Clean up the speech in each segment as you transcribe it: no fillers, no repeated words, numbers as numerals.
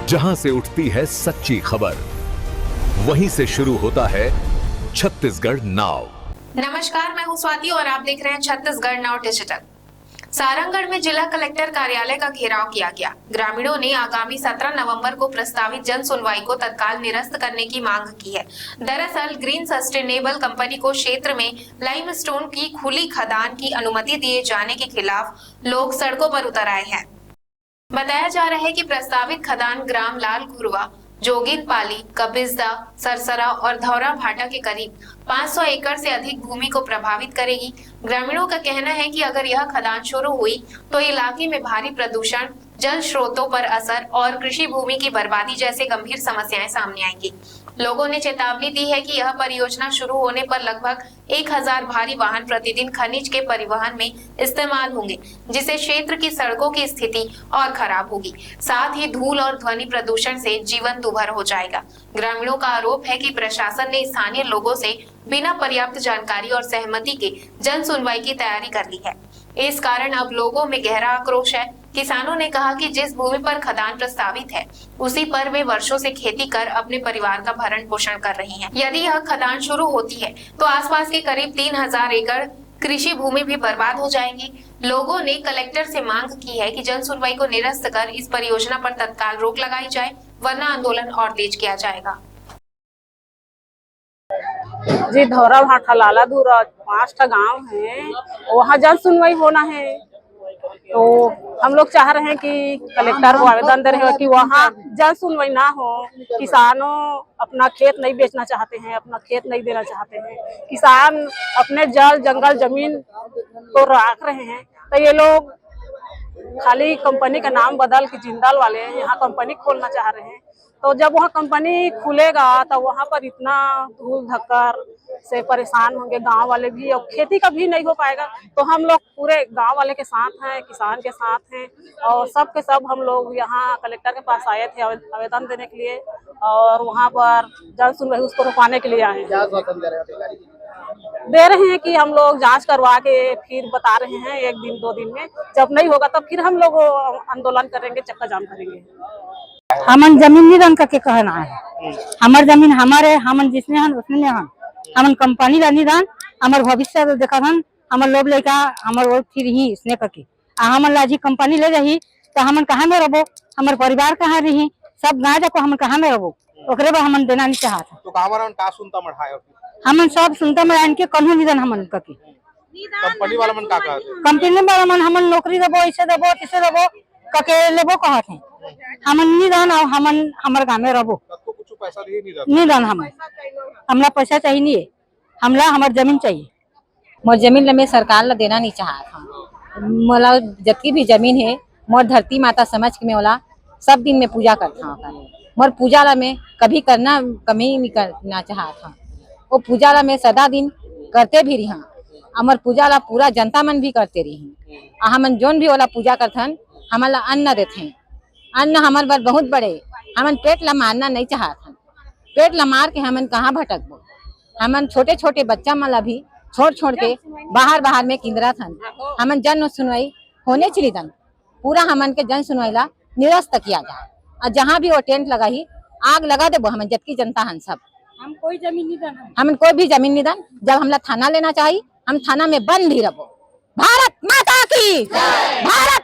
जहां से उठती है सच्ची खबर, वहीं से शुरू होता है छत्तीसगढ़ नाउ। नमस्कार, मैं हूं स्वाति और आप देख रहे हैं छत्तीसगढ़ नाउ डिजिटल। सारंगगढ़ में जिला कलेक्टर कार्यालय का घेराव किया गया। ग्रामीणों ने आगामी 17 नवंबर को प्रस्तावित जन सुनवाई को तत्काल निरस्त करने की मांग की है। दरअसल ग्रीन सस्टेनेबल कंपनी को क्षेत्र में लाइमस्टोन की खुली खदान की अनुमति दिए जाने के खिलाफ लोग सड़कों पर उतर आए हैं। बताया जा रहा है कि प्रस्तावित खदान ग्राम लाल घुरवा, जोगिनपाली, कबिजदा, सरसरा और धौरा भाटा के करीब 500 एकड़ से अधिक भूमि को प्रभावित करेगी। ग्रामीणों का कहना है कि अगर यह खदान शुरू हुई तो इलाके में भारी प्रदूषण, जल स्रोतों पर असर और कृषि भूमि की बर्बादी जैसे गंभीर समस्याएं सामने आएंगी। लोगों ने चेतावनी दी है कि यह परियोजना शुरू होने पर लगभग 1000 भारी वाहन प्रतिदिन खनिज के परिवहन में इस्तेमाल होंगे, जिससे क्षेत्र की सड़कों की स्थिति और खराब होगी। साथ ही धूल और ध्वनि प्रदूषण से जीवन दूभर हो जाएगा। ग्रामीणों का आरोप है कि प्रशासन ने स्थानीय लोगों से बिना पर्याप्त जानकारी और सहमति के जन सुनवाई की तैयारी कर ली है। इस कारण अब लोगों में गहरा आक्रोश है। किसानों ने कहा कि जिस भूमि पर खदान प्रस्तावित है उसी पर वे वर्षों से खेती कर अपने परिवार का भरण पोषण कर रही हैं। यदि यह खदान शुरू होती है तो आसपास के करीब 3000 एकड़ कृषि भूमि भी बर्बाद हो जाएंगी। लोगों ने कलेक्टर से मांग की है कि जन सुनवाई को निरस्त कर इस परियोजना पर तत्काल रोक लगाई जाए, वरना आंदोलन और तेज किया जाएगा। जी, धौरा भाटा, लाला दूरा 5 गांव है, वहाँ जन सुनवाई होना है। तो हम लोग चाह रहे हैं कि कलेक्टर को आवेदन दे रहे हैं कि वहाँ जन सुनवाई ना हो। किसानों अपना खेत नहीं बेचना चाहते हैं, अपना खेत नहीं देना चाहते हैं। किसान अपने जल जंगल जमीन को राख रहे हैं। तो ये लोग खाली कंपनी का नाम बदल के जिंदाल वाले यहाँ कंपनी खोलना चाह रहे हैं। तो जब वहाँ कंपनी खुलेगा तो वहाँ पर इतना धूल धक्कर से परेशान होंगे गांव वाले भी, और खेती का भी नहीं हो पाएगा। तो हम लोग पूरे गांव वाले के साथ हैं, किसान के साथ हैं, और सब के सब हम लोग यहाँ कलेक्टर के पास आए थे आवेदन देने के लिए, और वहाँ पर जन सुनवाई उसको रुकवाने के लिए आए हैं। दे रहे हैं कि हम लोग जांच करवा के फिर बता रहे हैं 1 दिन 2 दिन में। जब नहीं होगा तब फिर हम लोग आंदोलन करेंगे, चक्का जाम करेंगे। हमन जमीन निधन करके कहना है। हमार जमीन हमारे, हमन जिसने हन उसने हन, हमन कंपनी ला निधन, हमार भविष्य देखा हन, हमार लोग लेका हमार वो फिर ही इसने करके हमन लाजी कंपनी ले रही तो हमन कहाँ में रहो, हमार परिवार कहाँ रही, सब गाँव जाको हमन कहाँ में रहो, ओकरे बाद हमन देना नहीं चाहता। तो का सुनता मढ़ाए हमन सब सुनता में इनके कन्हू निधन हमन करके कंपनी वाला मन का कहते, कंपनी वाला मन हमन नौकरी देबो, ऐसे देबो, ऐसे देबो कके लेबो कहत है। हमन निधन और हमन हमार गाँव में रहो, कुछ पैसा निधन हमला पैसा चाहिए नहीं है, हमला हमार जमीन चाहिए। मोर जमीन ला मैं सरकार ला देना नहीं चाहता। मोला जतकी भी जमीन है मोर धरती माता समझ के मैं ओला सब दिन में पूजा करता हूँ। मोर पूजा ला मैं कभी करना कमी नहीं करना चाहता। वो पूजा ला मैं सदा दिन करते भी रही, हमार पूजा ला पूरा जनता मन भी करते रही। हमन जोन भी ओला पूजा करथन हमारा अन्न देते हैं। अन्न हमारे बार बहुत बड़े, हमन पेट ला मारना नहीं चाहत। पेट ला मार के हमन कहाँ भटकबो। हमन छोटे छोटे बच्चा मन भी छोड़ के बाहर में किंदरा थन। हमन जन सुनवाई होने चली दन, पूरा हमन के जन सुनवाई ला निरस्त किया जाए, और जहाँ भी वो टेंट लगा ही आग लगा देबो। हमन जबकि जनता हन सब, हम कोई जमीन निधन, हमन कोई भी जमीन निधन। जब हमला थाना लेना चाहिए हम थाना में बंद ही रहो। भारत माता की भारत।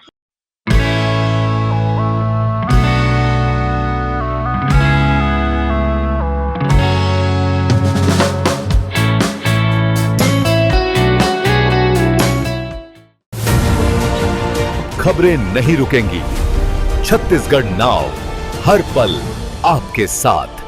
खबरें नहीं रुकेंगी। छत्तीसगढ़ नाउ हर पल आपके साथ।